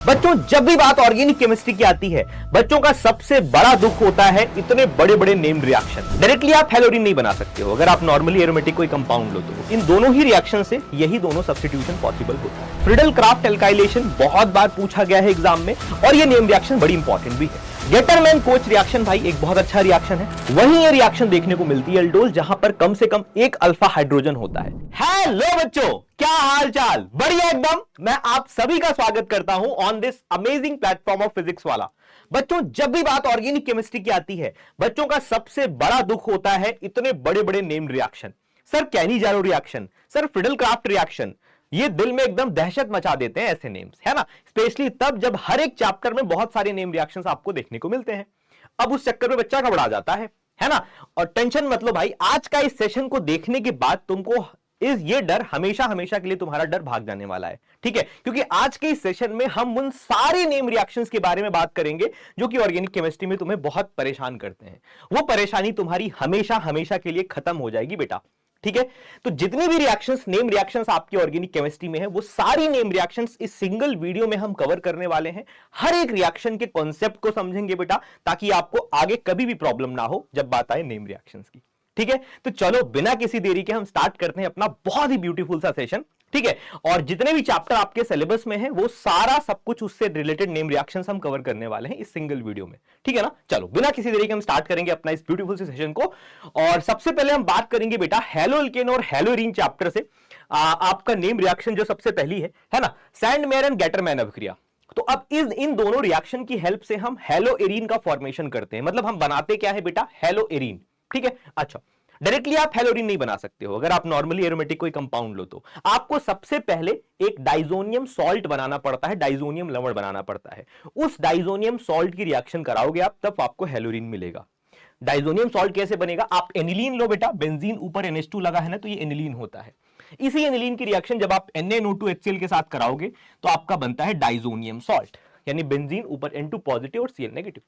बच्चों, जब भी बात ऑर्गेनिक केमिस्ट्री की आती है, बच्चों का सबसे बड़ा दुख होता है इतने बड़े बड़े नेम रिएक्शन। डायरेक्टली आप हेलोरीन नहीं बना सकते हो अगर आप नॉर्मली एरोमेटिक कोई कंपाउंड लो तो। इन दोनों ही रिएक्शन से यही दोनों सब्स्टिट्यूशन पॉसिबल होता है। फ्रीडल क्राफ्ट एल्काइलेशन बहुत बार पूछा गया है एग्जाम में, और ये नेम रिएक्शन बड़ी इंपॉर्टेंट भी है। गेटरमैन कोच रिएक्शन भाई एक बहुत अच्छा रिएक्शन है। वहीं ये रिएक्शन देखने को मिलती है एल्डोल, जहां पर कम से कम एक अल्फा हाइड्रोजन होता है। हेलो बच्चों, क्या हाल चाल? बढ़िया एकदम। मैं आप सभी का स्वागत करता हूं on this amazing platform of physics वाला। बच्चों, जब भी बात ऑर्गेनिक केमिस्ट्री की आती है, बच्चों का सबसे बड़ा दुख होता है इतने बड़े बड़े name reaction. Sir Cannizzaro reaction, sir Friedel Crafts reaction, ये दिल में एकदम दहशत मचा देते हैं ऐसे नेम्स, है ना। स्पेशली तब जब हर एक चैप्टर में बहुत सारे नेम रिएक्शंस आपको देखने को मिलते हैं। अब उस चक्कर में बच्चा घबरा जाता है ना। और टेंशन मत लो भाई, आज का इस सेशन को देखने के बाद तुमको ये डर हमेशा हमेशा के लिए तुम्हारा डर भाग जाने वाला है, ठीक है। क्योंकि आज के इस सेशन में हम उन सारे नेम रिएक्शंस के बारे में बात करेंगे जो कि ऑर्गेनिक केमिस्ट्री में तुम्हें बहुत परेशान करते हैं। वो परेशानी तुम्हारी हमेशा हमेशा के लिए खत्म हो जाएगी बेटा, ठीक है। तो जितनी भी रिएक्शंस, नेम रिएक्शंस आपकी ऑर्गेनिक केमिस्ट्री में है, वो सारी नेम रिएक्शंस इस सिंगल वीडियो में हम कवर करने वाले हैं। हर एक रिएक्शन के कॉन्सेप्ट को समझेंगे बेटा, ताकि आपको आगे कभी भी प्रॉब्लम ना हो जब बात आए नेम रिएक्शंस की, ठीक है। तो चलो बिना किसी देरी के हम स्टार्ट करते हैं अपना बहुत ही ब्यूटीफुल सा सेशन, ठीक है। और जितने भी चैप्टर आपके सिलेबस में है वो सारा सब कुछ उससे रिलेटेड नेम रिएक्शंस हम कवर करने वाले हैं इस सिंगल वीडियो में, ठीक है ना। चलो बिना किसी देरी के हम स्टार्ट करेंगे अपना इस ब्यूटीफुल से सेशन को। और सबसे पहले हम बात करेंगे बेटा हेलोएल्केन और हेलोरीन चैप्टर से। आपका नेम रिएक्शन जो सबसे पहली है ना, सैंडमेयर एंड गेटरमैन अभिक्रिया। तो अब इन दोनों रिएक्शन की हेल्प से हम हेलोएरीन का फॉर्मेशन करते हैं। मतलब हम बनाते क्या है बेटा, हेलोएरीन, ठीक है। अच्छा, डायरेक्टली आप हेलोरीन नहीं बना सकते हो अगर आप नॉर्मली एरोमेटिक कोई कंपाउंड लो तो। आपको सबसे पहले एक डाइजोनियम सॉल्ट बनाना पड़ता है, डाइजोनियम लवण बनाना पड़ता है। उस डाइजोनियम सॉल्ट की रिएक्शन कराओगे आप, तब आपको हेलोरीन मिलेगा। डाइजोनियम सॉल्ट कैसे बनेगा? आप एनिलीन लो बेटा, बेंजीन ऊपर NH2 लगा है ना, तो ये एनिलीन होता है। इसी एनिलीन की रिएक्शन जब आप NaNO2HCl के साथ कराओगे तो आपका बनता है डाइजोनियम सॉल्ट, यानी बेंजीन ऊपर N2 पॉजिटिव और Cl नेगेटिव,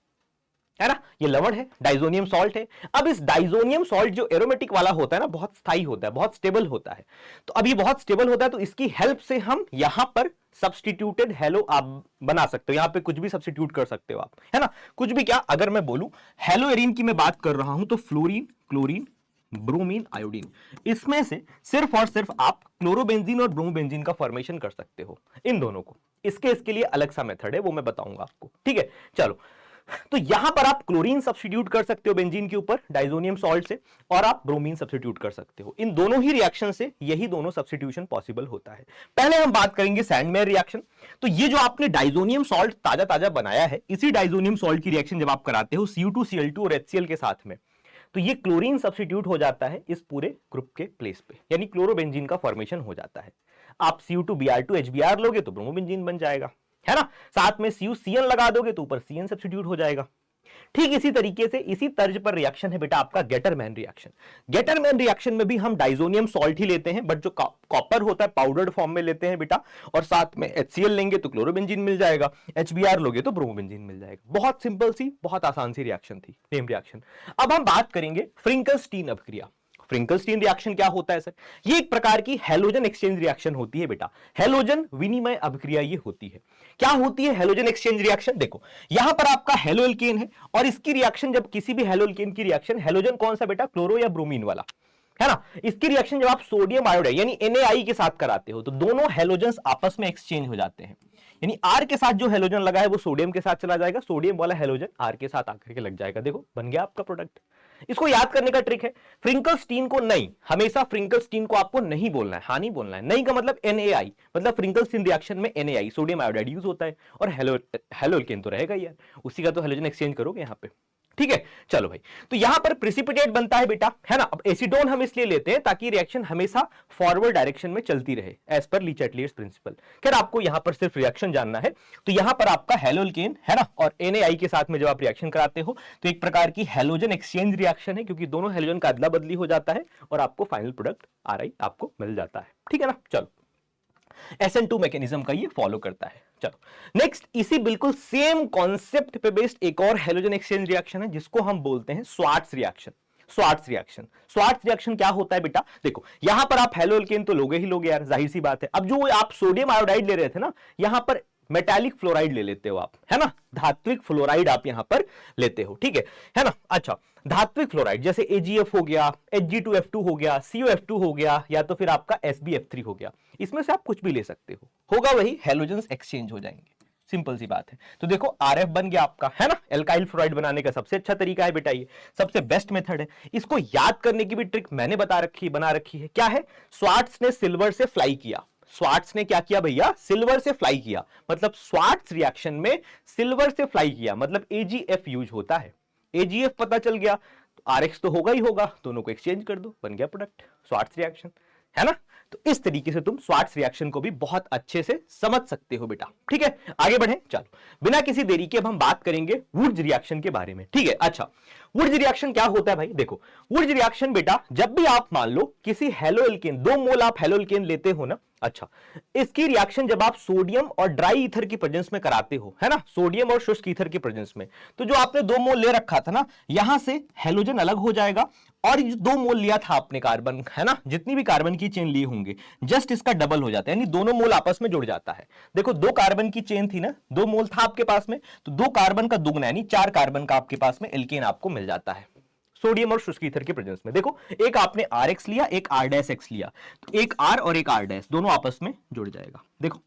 है ना। ये लवण है, डाइजोनियम सॉल्ट है। अब इस डाइजोनियम सॉल्ट जो एरोमेटिक वाला होता है ना, बहुत स्थायी होता है, बहुत स्टेबल होता है। तो अब ये बहुत स्टेबल होता है, तो इसकी हेल्प से हम यहां पर सब्स्टिट्यूटेड हेलो आप बना सकते हो। यहां पे कुछ भी सब्स्टिट्यूट कर सकते हो आप, है ना। कुछ भी क्या, अगर मैं बोलूं हेलोएरीन की मैं बात कर रहा हूं, तो फ्लोरीन, क्लोरीन, ब्रोमीन, आयोडीन, इसमें से सिर्फ और सिर्फ आप क्लोरोबेंजीन और ब्रोमोबेंजीन का फॉर्मेशन कर सकते हो, इन दोनों को। इसके लिए अलग सा मेथड है, वो मैं बताऊंगा आपको, ठीक है। चलो, तो यहां पर आप क्लोरीन सब्स्टिट्यूट कर सकते हो बेंजीन के ऊपर डाइजोनियम सॉल्ट से, और आप ब्रोमीन सब्स्टिट्यूट कर सकते हो। इन दोनों ही रिएक्शन से यही दोनों सब्स्टिट्यूशन पॉसिबल होता है। पहले हम बात करेंगे सैंडमेयर रिएक्शन। तो ये जो आपने डाइजोनियम सॉल्ट ताजा ताजा बनाया है, इसी डाइजोनियम सॉल्ट की रिएक्शन जब आप कराते हो Cu2Cl2 और HCl के साथ में, तो ये क्लोरीन सब्स्टिट्यूट हो जाता है इस पूरे ग्रुप के प्लेस पे, यानी क्लोरोबेंजीन का फॉर्मेशन हो जाता है। आप Cu2Br2 HBr लोगे तो ब्रोमोबेंजीन बन जाएगा, है ना। साथ में CuCN लगा दोगे तो ऊपर CN सब्स्टिट्यूट हो जाएगा। ठीक इसी तरीके से, इसी तर्ज पर रिएक्शन है बेटा आपका गेटरमैन रिएक्शन। गेटरमैन रिएक्शन में भी हम डाइजोनियम सॉल्ट ही लेते हैं, बट जो कॉपर होता है पाउडर्ड फॉर्म में लेते हैं बेटा, और साथ में HCl लेंगे तो क्लोरोबेंजीन मिल जाएगा, HBr लोगे तो ब्रोमोबेंजीन मिल जाएगा। बहुत सिंपल सी, बहुत आसान सी रिएक्शन थी, नेम रिएक्शन। अब हम बात करेंगे फ्रिंकल-स्टीन अभिक्रिया। फ्रिंकल-स्टीन रिएक्शन क्या होता है सर? ये एक प्रकार की हैलोजन एक्सचेंज रिएक्शन होती है बेटा। हैलोजन विनिमय अभिक्रिया ये होती है। क्या होती है हैलोजन एक्सचेंज रिएक्शन? देखो, यहां पर आपका हेलोएल्केन है, और इसकी रिएक्शन जब किसी भी हेलोएल्केन की रिएक्शन, हेलोजन कौन सा बेटा, क्लोरो या ब्रोमीन वाला, है ना। इसकी रिएक्शन जब आप सोडियम आयोडाइड यानी NaI के साथ कराते हो, तो दोनों हेलोजन्स आपस में एक्सचेंज हो जाते हैं। यानी R के साथ जो हेलोजन लगा है वो सोडियम के साथ चला जाएगा, सोडियम वाला हेलोजन R के साथ आकर के लग जाएगा। देखो, बन गया आपका प्रोडक्ट। इसको याद करने का ट्रिक है, फ्रिंकल-स्टीन को नहीं, हमेशा फ्रिंकल-स्टीन को आपको नहीं बोलना है, हाँ नहीं बोलना है। नहीं का मतलब NaI, मतलब फ्रिंकल-स्टीन रिएक्शन में NaI सोडियम आयोडाइड यूज होता है, और हेलोएल्केन तो रहेगा यार, उसी का तो हेलोजन एक्सचेंज करोगे यहाँ पे, ठीक है। चलो भाई, तो यहां पर प्रेसिपिटेट बनता है बेटा, है ना। अब एसीटोन हम इसलिए लेते हैं ताकि रिएक्शन हमेशा फॉरवर्ड डायरेक्शन में चलती रहे, एज पर ली चैटलियर्स प्रिंसिपल। खैर आपको यहां पर सिर्फ रिएक्शन जानना है। तो यहां पर आपका हेलोएल्केन, है ना, और NaI के साथ में जब आप रिएक्शन कराते हो तो एक प्रकार की हेलोजन एक्सचेंज रिएक्शन है, क्योंकि दोनों हेलोजन का अदला बदली हो जाता है और आपको फाइनल प्रोडक्ट RI आपको मिल जाता है, ठीक है ना। चलो, SN2 मैकेनिज्म का ये फॉलो करता है। चलो नेक्स्ट, इसी बिल्कुल सेम कॉन्सेप्ट पे बेस्ड एक और हेलोजन एक्सचेंज रिएक्शन है, जिसको हम बोलते हैं Swarts reaction. Swarts reaction, Swarts reaction क्या होता है बेटा? देखो, यहां पर आप हेलोएल्केन तो लोगे ही लोगे यार, जाहिर सी बात है। अब जो आप सोडियम आयोडाइड ले रहे थे ना, यहां पर मेटालिक फ्लोराइड ले लेते हो आप, है ना, धात्विक फ्लोराइड आप यहां पर लेते हो, ठीक है ना। अच्छा, धात्विक फ्लोराइड जैसे AgF हो गया, Hg2F2 हो गया, COF2 हो गया, या तो फिर आपका SbF3 हो गया, इसमें से आप कुछ भी ले सकते हो, होगा वही, हैलोजेंस एक्सचेंज हो जाएंगे, सिंपल सी बात है। तो देखो RF बन गया आपका, है ना। एल्काइल फ्लोराइड बनाने का सबसे अच्छा तरीका है बेटा, ये सबसे बेस्ट मेथड है। इसको याद करने की भी ट्रिक मैंने बना रखी है। क्या है? स्वार्ट्स ने सिल्वर से फ्लाई किया, स्वार्ट्स ने क्या किया भैया? सिल्वर से फ्लाई किया, मतलब स्वार्ट्स रिएक्शन में सिल्वर से फ्लाई किया, मतलब AgF यूज होता है। AgF पता चल गया तो RX तो होगा ही होगा, दोनों को एक्सचेंज कर दो, बन गया प्रोडक्ट, स्वार्ट्स रिएक्शन, है ना। तो इस तरीके से तुम स्वार्ट्स रिएक्शन को भी बहुत अच्छे से समझ सकते हो बेटा, ठीक है। आगे बढ़े, चलो बिना किसी देरी के अब हम बात करेंगे वुड्स रिएक्शन के बारे में, ठीक है। अच्छा, वुड्स रिएक्शन क्या होता है भाई? देखो, वुड्स रिएक्शन बेटा, जब भी आप मान लो किसी हेलोएल्केन, 2 मोल आप हेलोएल्केन लेते हो ना, अच्छा, इसकी रिएक्शन जब आप सोडियम और ड्राई ईथर की प्रेजेंस में कराते हो, है ना, सोडियम और शुष्क ईथर की प्रेजेंस में, तो जो आपने 2 मोल ले रखा था ना, यहां से हेलोजन अलग हो जाएगा, और जो 2 मोल लिया था आपने कार्बन, है ना, जितनी भी कार्बन की चेन लिए होंगे, जस्ट इसका डबल हो जाता है, यानी दोनों मोल आपस में जुड़ जाता है। देखो, 2 कार्बन की चेन थी ना, 2 मोल था आपके पास में, तो 2 कार्बन का दुगना यानी 4 कार्बन का आपके पास में एल्केन आपको मिल जाता है सोडियम और शुष्क ईथर के प्रेजेंस में। देखो, एक आपने RX लिया, एक R' लिया, तो एक R और एक R' दोनों आपस में जुड़ जाएगा। देखो,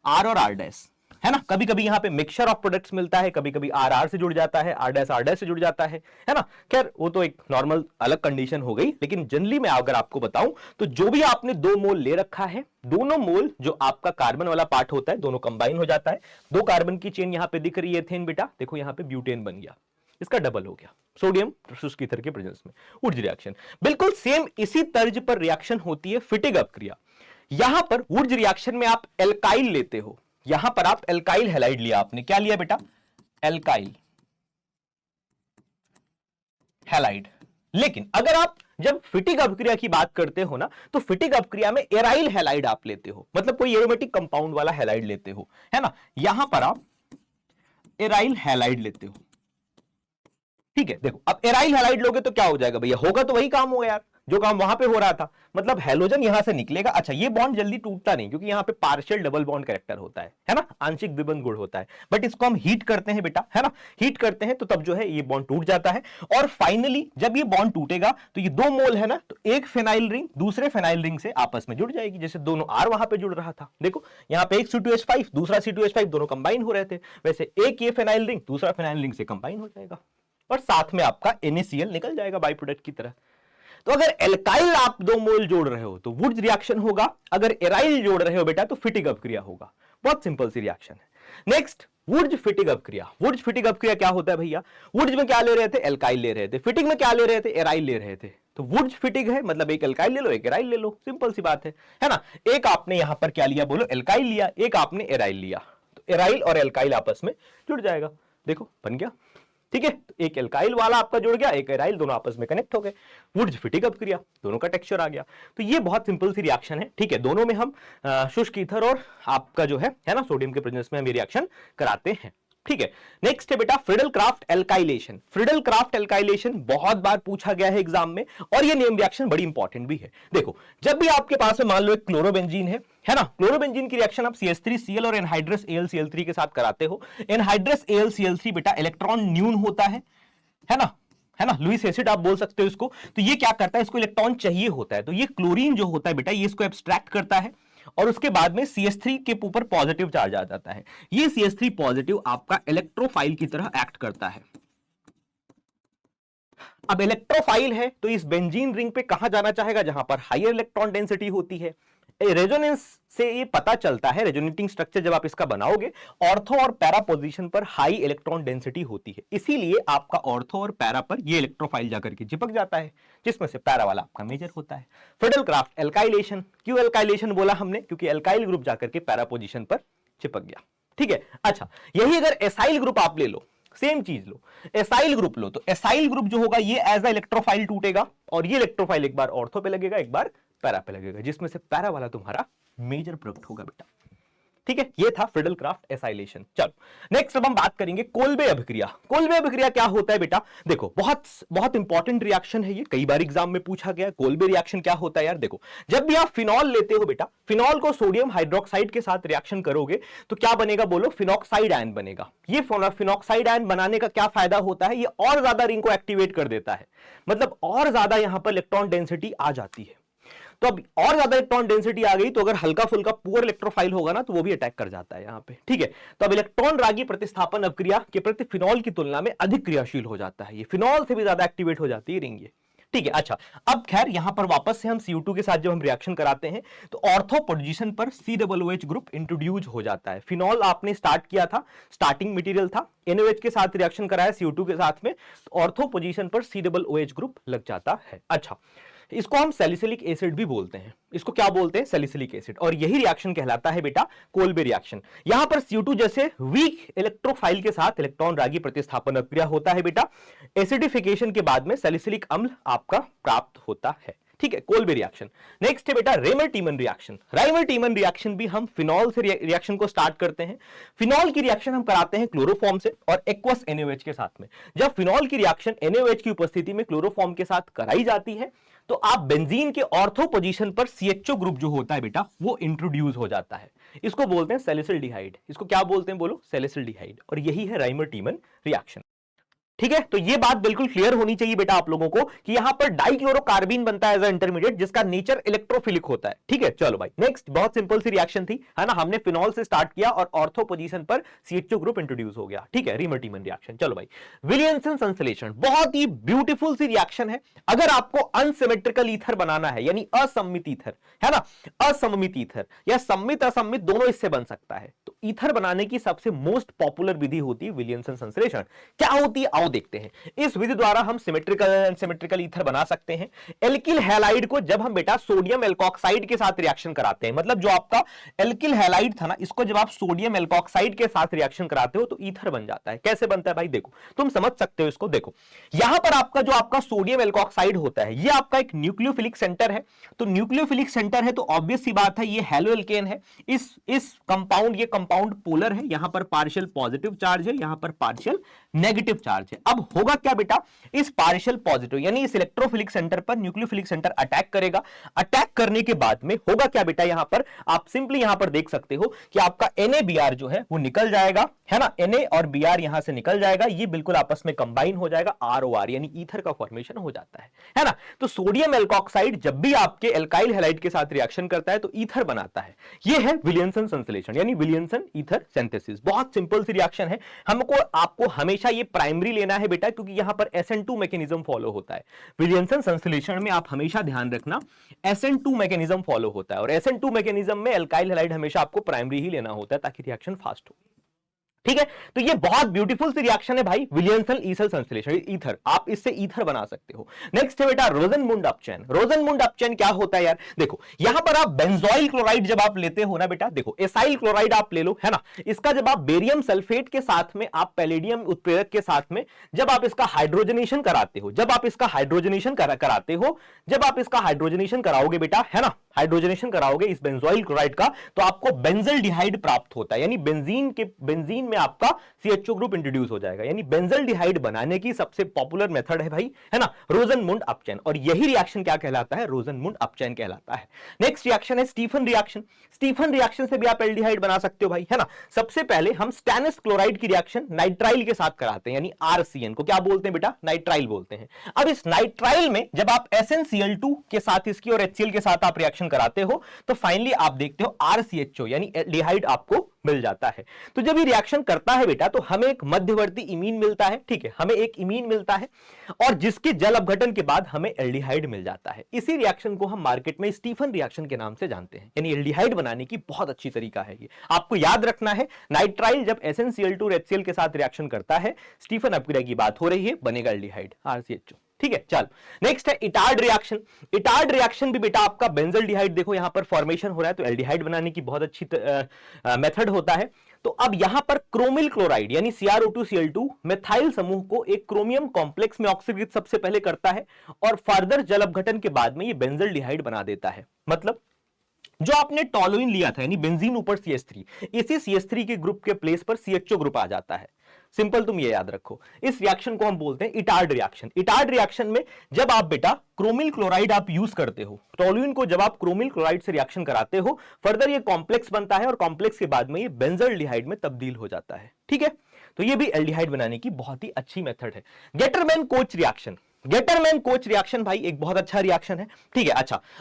R और R', है ना। कभी कभी यहां पे मिक्सचर ऑफ प्रोडक्ट्स मिलता है, कभी कभी R से जुड़ जाता है, R' से जुड़ जाता है ना। खैर, वो तो एक नॉर्मल अलग कंडीशन हो गई, लेकिन जनरली मैं अगर आपको बताऊं तो जो भी आपने 2 मोल ले रखा है, दोनों मोल जो आपका कार्बन वाला पार्ट होता है, दोनों कंबाइन हो जाता है। 2 कार्बन की चेन यहां पे दिख रही है एथेन बेटा, देखो यहां पे ब्यूटेन बन गया, इसका डबल हो गया सोडियम शुष्क ईथर के प्रेजेंस में। वुड्स रिएक्शन बिल्कुल सेम इसी तर्ज पर रिएक्शन होती है फिटिग अपक्रिया। यहां पर वुड्स रिएक्शन में आप एल्काइल लेते हो, यहां पर आप एल्काइल हैलाइड लिया, आपने क्या लिया बेटा? Alkyl halide. लेकिन अगर आप जब फिटिग अपक्रिया की बात करते हो ना, तो फिटिग अपक्रिया में एराइल हैलाइड आप लेते हो, मतलब कोई एरोमेटिक कंपाउंड वाला हैलाइड लेते हो, है ना। यहां पर आप एराइल हैलाइड लेते हो, ठीक है। देखो, अब एराइल हैलाइड लोगे तो क्या हो जाएगा भैया? होगा तो वही काम होगा यार जो काम वहां पे हो रहा था, मतलब हैलोजन यहां से निकलेगा। अच्छा, ये बॉन्ड जल्दी टूटता नहीं, क्योंकि यहां पे पार्शियल डबल बॉन्ड कैरेक्टर होता है ना, आंशिक द्विबंध गुण होता है। बट इसको हम हीट करते हैं बेटा, है ना, हीट करते हैं तो तब जो है ये बॉन्ड टूट जाता है, और फाइनली जब ये बॉन्ड टूटेगा तो ये 2 मोल है ना, तो एक फेनाइल रिंग दूसरे फेनाइल रिंग से आपस में जुड़ जाएगी, जैसे दोनों R वहां पे जुड़ रहा था। देखो, यहां पे एक C2H5 दूसरा C2H5 दोनों कंबाइन हो रहे थे, वैसे एक ये फेनाइल रिंग दूसरा फेनाइल रिंग से कंबाइन हो जाएगा, और साथ में आपका NaCl निकल जाएगा बाई प्रोडक्ट की तरह। तो अगर एल्काइल आप 2 मोल जोड़ रहे हो तो वुड्स रिएक्शन होगा, अगर एराइल जोड़ रहे हो बेटा तो फिटिग अपक्रिया होगा। बहुत सिंपल सी रिएक्शन है। नेक्स्ट, वुड्स फिटिग अपक्रिया। वुड्स फिटिग अपक्रिया क्या होता है भैया? वुड्स में क्या ले रहे थे? एल्काइल ले रहे थे। फिटिग में क्या ले रहे थे? एराइल ले रहे थे। तो वुड्स फिटिग है, मतलब एक एल्काइल ले लो, एक एराइल ले लो, सिंपल सी बात है ना। एक आपने यहां पर क्या लिया बोलो? एल्काइल लिया, एक आपने एराइल लिया, तो एराइल और एल्काइल आपस में जुड़ जाएगा। देखो, बन गया, ठीक है। तो एक एल्काइल वाला आपका जुड़ गया, एक एराइल, दोनों आपस में कनेक्ट हो गए, वुड्स फिटिग अपक्रिया, दोनों का टेक्सचर आ गया। तो ये बहुत सिंपल सी रिएक्शन है, ठीक है। दोनों में हम शुष्क ईथर और आपका जो है ना, सोडियम के प्रेजेंस में हम ये रिएक्शन कराते हैं, ठीक है। नेक्स्ट है बेटा Friedel Crafts alkylation. Friedel Crafts alkylation बहुत बार पूछा गया है एग्जाम में, और ये नेम रिएक्शन बड़ी इंपॉर्टेंट भी है। देखो, जब भी आपके पास में मान लो एक क्लोरोबेंजीन है ना, क्लोरोबेंजीन की रिएक्शन आप CH3Cl और एनहाइड्रस AlCl3 के साथ कराते हो। एनहाइड्रस AlCl3 बेटा इलेक्ट्रॉन न्यून होता है ना, लुईस एसिड आप बोल सकते हो इसको। तो ये क्या करता है? इसको इलेक्ट्रॉन चाहिए होता है, तो ये क्लोरीन जो होता है बेटा, ये इसको एब्स्ट्रैक्ट करता है, और उसके बाद में CH3 के ऊपर पॉजिटिव चार्ज आ जाता है। ये CH3 पॉजिटिव आपका इलेक्ट्रोफाइल की तरह एक्ट करता है। अब इलेक्ट्रोफाइल है तो इस बेंजीन रिंग पे कहां जाना चाहेगा? जहां पर हायर इलेक्ट्रॉन डेंसिटी होती है। रेजोनेंस से ये पता चलता है, रेजोनेटिंग स्ट्रक्चर जब आप इसका बनाओगे, ऑर्थो और पैरा पोजीशन पर हाई इलेक्ट्रॉन डेंसिटी होती है, इसीलिए आपका ऑर्थो और पैरा पर ये इलेक्ट्रोफाइल जाकर के चिपक जाता है, जिसमें से पैरा वाला आपका मेजर होता है। Friedel Crafts alkylation. क्यों एल्काइलेशन बोला हमने? क्योंकि एल्काइल ग्रुप जाकर के पैरा पोजीशन पर चिपक गया, ठीक है। अच्छा, यही अगर एसाइल ग्रुप आप ले लो, सेम चीज लो, एसाइल ग्रुप लो, तो एसाइल ग्रुप जो होगा ये एज अ इलेक्ट्रोफाइल टूटेगा, और ये इलेक्ट्रोफाइल एक बार ऑर्थो पे लगेगा, एक बार पैरा पे लगेगा, जिसमें से पैरा वाला तुम्हारा मेजर प्रोडक्ट होगा बेटा, ठीक है, ये था फ्रिडल-क्राफ्ट एसाइलेशन। चलो नेक्स्ट अब हम बात करेंगे कोल्बे अभिक्रिया। कोल्बे अभिक्रिया क्या होता है बेटा? देखो बहुत बहुत इंपॉर्टेंट रिएक्शन है ये, कई बार एग्जाम में पूछा गया। कोल्बे रिएक्शन क्या होता है यार? देखो जब भी आप फिनॉल लेते हो बेटा, फिनॉल को सोडियम हाइड्रोक्साइड के साथ रिएक्शन करोगे तो क्या बनेगा बोलो? फिनॉक्साइड आयन बनेगा। ये फिनॉक्साइड आयन बनाने का क्या फायदा होता है? ये और ज्यादा रिंग को एक्टिवेट कर देता है, मतलब और ज्यादा यहां पर इलेक्ट्रॉन डेंसिटी आ जाती है। तो अब और ज्यादा इलेक्ट्रॉन डेंसिटी आ गई तो अगर हल्का फुल्का पुअर इलेक्ट्रोफाइल होगा ना तो वो भी अटैक कर जाता है यहां पे, ठीक है। तो अब इलेक्ट्रॉन रागी प्रतिस्थापन अभिक्रिया के प्रति फिनॉल की तुलना में अधिक क्रियाशील हो जाता है, ये फिनॉल से भी ज्यादा एक्टिवेट हो जाती है रिंग ये, ठीक है। अच्छा अब खैर यहां पर वापस से हम CO2 के साथ जब हम रिएक्शन कराते हैं तो ऑर्थो पोजीशन पर COOH ग्रुप इंट्रोड्यूस हो जाता है। फिनॉल आपने स्टार्ट किया था, स्टार्टिंग मटेरियल था, NOH के साथ रिएक्शन कराया CO2 के साथ में, तो ऑर्थो पोजीशन पर COOH ग्रुप लग जाता है। अच्छा इसको हम सैलिसिलिक एसिड भी बोलते हैं, इसको क्या बोलते हैं? Salicylic acid. और यही रिएक्शन कहलाता है बेटा कोल्बे रिएक्शन। यहां पर CO2 जैसे वीक इलेक्ट्रोफाइल के साथ इलेक्ट्रॉन रागी प्रतिस्थापन अभिक्रिया होता है बेटा। एसिडिफिकेशन के बाद में सैलिसिलिक अम्ल आपका प्राप्त होता है, ठीक है, कोल्बे रिएक्शन। नेक्स्ट है बेटा रेमर-टीमन रिएक्शन। रेमर-टीमन रिएक्शन भी हम फिनॉल से रिएक्शन को स्टार्ट करते हैं। फिनॉल की रिएक्शन हम कराते हैं क्लोरोफॉर्म से और एक्वस NaOH के साथ में। जब फिनॉल की रिएक्शन NaOH की उपस्थिति में क्लोरोफॉर्म के साथ कराई जाती है तो आप बेंजीन के ऑर्थो पोजीशन पर CHO ग्रुप जो होता है बेटा वो इंट्रोड्यूस हो जाता है। इसको बोलते हैं सैलिसिलडिहाइड। इसको क्या बोलते हैं बोलो? सैलिसिलडिहाइड। और यही है रेमर-टीमन रिएक्शन, ठीक है। तो ये बात बिल्कुल क्लियर होनी चाहिए बेटा आप लोगों को कि यहां पर डाइक्लोरोकार्बीन बनता है एज अ इंटरमीडिएट जिसका नेचर इलेक्ट्रोफिलिक होता है, ठीक है। चलो भाई नेक्स्ट, बहुत सिंपल सी रिएक्शन थी, है ना, हमने फिनॉल से स्टार्ट किया और ऑर्थो पोजीशन पर CHO ग्रुप इंट्रोड्यूस हो गया, ठीक है, रेमर-टीमन रिएक्शन। चलो भाई विलियमसन संश्लेषण, बहुत ही ब्यूटीफुल सी रिएक्शन है। अगर आपको अनसिमेट्रिकल ईथर बनाना है यानी असममित ईथर, है ना, असममित ईथर या सम्मित असम्मित दोनों इससे बन सकता है, तो ईथर बनाने की सबसे मोस्ट पॉपुलर विधि होती है विलियमसन संश्लेषण। क्या होती है देखते हैं। इस विधि द्वारा हम सिमेट्रिकल अनसिमेट्रिकल ईथर बना सकते हैं। एल्किल हैलाइड को जब हम बेटा सोडियम एल्कोक्साइड के साथ रिएक्शन कराते हैं, मतलब जो आपका एल्किल हैलाइड था ना, इसको जब आप सोडियम एल्कोक्साइड के साथ रिएक्शन कराते हो तो ईथर बन जाता है। कैसे बनता है भाई? देखो तुम समझ सकते हो इसको। देखो यहां पर आपका जो आपका सोडियम एल्कोक्साइड होता है ये आपका एक न्यूक्लियोफिलिक सेंटर है, तो न्यूक्लियोफिलिक सेंटर है तो ऑब्वियस सी बात है ये हैलो एल्केन है। इस कंपाउंड, ये कंपाउंड पोलर है, यहां पर पार्शियल पॉजिटिव चार्ज है, यहां पर पार्शियल नेगेटिव चार्ज है। अब होगा क्या बेटा? इस पार्शियल पॉजिटिव यानी इस इलेक्ट्रोफिलिक सेंटर पर न्यूक्लियोफिलिक सेंटर अटैक करेगा। अटैक करने के बाद में होगा क्या बेटा? यहां पर आप सिंपली यहां पर देख सकते हो कि आपका NaBr जो है वो निकल जाएगा, है ना, Na और Br यहां से निकल जाएगा, ये बिल्कुल आपस में कंबाइन हो जाएगा, ROR यानी ईथर का फॉर्मेशन हो जाता है ना। तो सोडियम एल्कोक्साइड जब भी आपके एल्काइल हैलाइड के साथ रिएक्शन करता है तो ईथर बनाता है। ये है विलियमसन संश्लेषण यानी विलियमसन ईथर सिंथेसिस। बहुत सिंपल सी रिएक्शन है। हमको आपको हमेशा ये प्राइमरी लेना है बेटा क्योंकि यहां पर SN2 मैकेनिज्म फॉलो होता है। विलियमसन संश्लेषण में आप हमेशा ध्यान रखना SN2 मैकेनिज्म फॉलो होता है और SN2 मैकेनिज्म में एल्काइल हैलाइड हमेशा आपको प्राइमरी ही लेना होता है ताकि रिएक्शन फास्ट हो, ठीक है। तो ये बहुत ब्यूटीफुल सी रिएक्शन है भाई विलियमसन ईथर संश्लेषण, ईथर, आप इससे ईथर बना सकते हो। नेक्स्ट है बेटा रोजनमुंड अपचयन। रोजनमुंड अपचयन क्या होता है यार? देखो यहां पर आप बेंजोइल क्लोराइड जब आप लेते हो ना बेटा, देखो एसाइल क्लोराइड आप ले लो, है ना, इसका जब आप बेरियम सल्फेट के साथ में, आप पैलेडियम उत्प्रेरक के साथ में जब आप इसका हाइड्रोजनेशन कराते हो, जब आप इसका हाइड्रोजनेशन कराते हो, जब आप इसका हाइड्रोजनेशन कराओगे बेटा, है ना, हाइड्रोजनेशन कराओगे इस बेंजोइल क्लोराइड का, तो आपको बेंजल्डिहाइड प्राप्त होता है यानी बेंजीन में आपका CHO ग्रुप इंट्रोड्यूस हो जाएगा। यानी बेंजल्डिहाइड बनाने की सबसे पॉपुलर मेथड है भाई, है ना, रोजनमुंड अपचयन, और यही रिएक्शन क्या कहलाता है? रोजनमुंड अपचयन कहलाता है। नेक्स्ट रिएक्शन है स्टीफन रिएक्शन। स्टीफन रिएक्शन से भी आप एल्डिहाइड बना सकते हो भाई, है ना। सबसे पहले हम स्टैनस क्लोराइड की रिएक्शन नाइट्राइल के साथ कराते हैं यानी RCN को क्या बोलते हैं बेटा? नाइट्राइल बोलते हैं। अब इस नाइट्राइल में जब आप SnCl2 के साथ इसकी और HCl के साथ आप रिएक्शन कराते हो तो फाइनली आप देखते हो RCHO यानी एल्डिहाइड आपको मिल जाता है। तो जब ये रिएक्शन करता है बेटा तो हमें एक मध्यवर्ती इमीन मिलता है, ठीक है, हमें एक इमीन मिलता है और जिसके जल अपघटन के बाद हमें एल्डिहाइड मिल जाता है। इसी रिएक्शन को हम मार्केट में स्टीफन रिएक्शन के नाम से जानते हैं। यानी एल्डिहाइड बनाने की बहुत अच्छी तरीका है ये, आपको याद रखना है। नाइट्राइल जब SnCl2 और HCl के साथ रिएक्शन करता है, स्टीफन अपक्रिया की बात हो रही है, बनेगा एल्डिहाइड RCHO, ठीक है। चल नेक्स्ट है इटार्ड रिएक्शन। इटार्ड रिएक्शन भी बेटा आपका बेंजल्डिहाइड, देखो यहां पर फॉर्मेशन हो रहा है तो एल्डिहाइड बनाने की बहुत अच्छी मेथड होता है। तो अब यहां पर क्रोमिल क्लोराइड यानी CrO2Cl2 मेथाइल समूह को एक क्रोमियम कॉम्प्लेक्स में ऑक्सीकृत सबसे पहले करता है और फर्दर जल अपघटन के बाद में ये बेंजल्डिहाइड बना देता है। मतलब जो आपने टॉलुइन लिया था यानी बेंजीन ऊपर CH3, इसी CH3 के ग्रुप के प्लेस पर CHO ग्रुप आ जाता है। सिंपल, तुम ये याद रखो। इस रिएक्शन को हम बोलते हैं इटार्ड रिएक्शन। इटार्ड रिएक्शन में जब आप बेटा क्रोमिल क्लोराइड आप यूज करते हो, टॉलुइन को जब आप क्रोमिल क्लोराइड से रिएक्शन कराते हो, फर्दर ये कॉम्प्लेक्स बनता है और कॉम्प्लेक्स के बाद में ये बेंजल्डिहाइड में तब्दील हो जाता है। ठीक है, तो ये भी एल्डिहाइड बनाने की बहुत ही अच्छी मेथड है। Gattermann coach reaction, Gattermann coach reaction भाई एक बहुत अच्छा रिएक्शन है। ठीक है,